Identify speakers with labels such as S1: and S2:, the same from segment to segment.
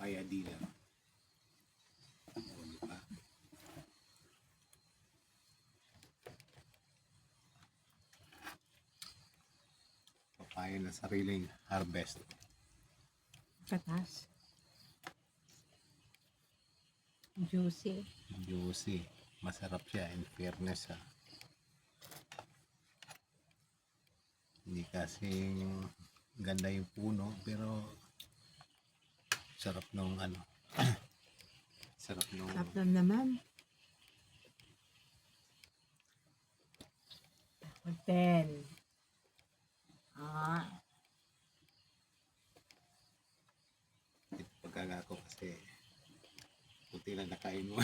S1: papaya dealer. O, diba? Papaya na sariling harvest.
S2: Katas. Juicy.
S1: Juicy. Masarap siya, in fairness ha. Hindi kasing ganda yung puno, pero sarap nung ano. Sarap nung
S2: Sarap lang naman. Hotel.
S1: pagkaga ko kasi puti lang nakain mo.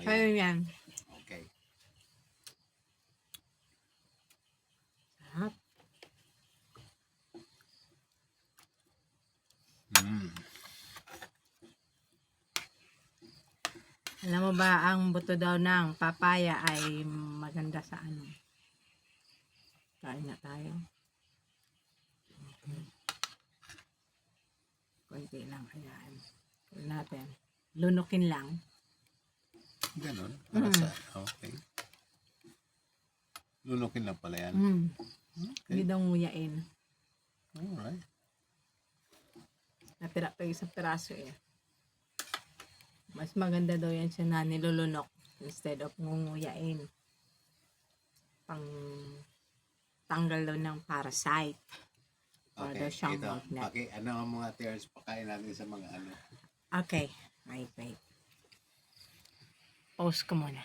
S2: Kaya yan.
S1: Okay.
S2: Sarap. Alam mo ba, ang buto daw ng papaya ay maganda sa ano? Kain na tayo. Konti lang, ayan. Kunin natin. Lunukin lang.
S1: Ganon. Para sa, okay. Lunukin lang pala yan.
S2: Hindi daw nguyain.
S1: Alright.
S2: Natira pa isang piraso eh. Mas maganda daw yan siya na nilulunok instead of ngunguyain. Pang tanggal daw ng parasite. Para daw
S1: Okay,
S2: siyang
S1: ito.
S2: magnet.
S1: Ano ang mga tears pakain natin sa mga ano.
S2: Okay. Wait. Pause ko muna.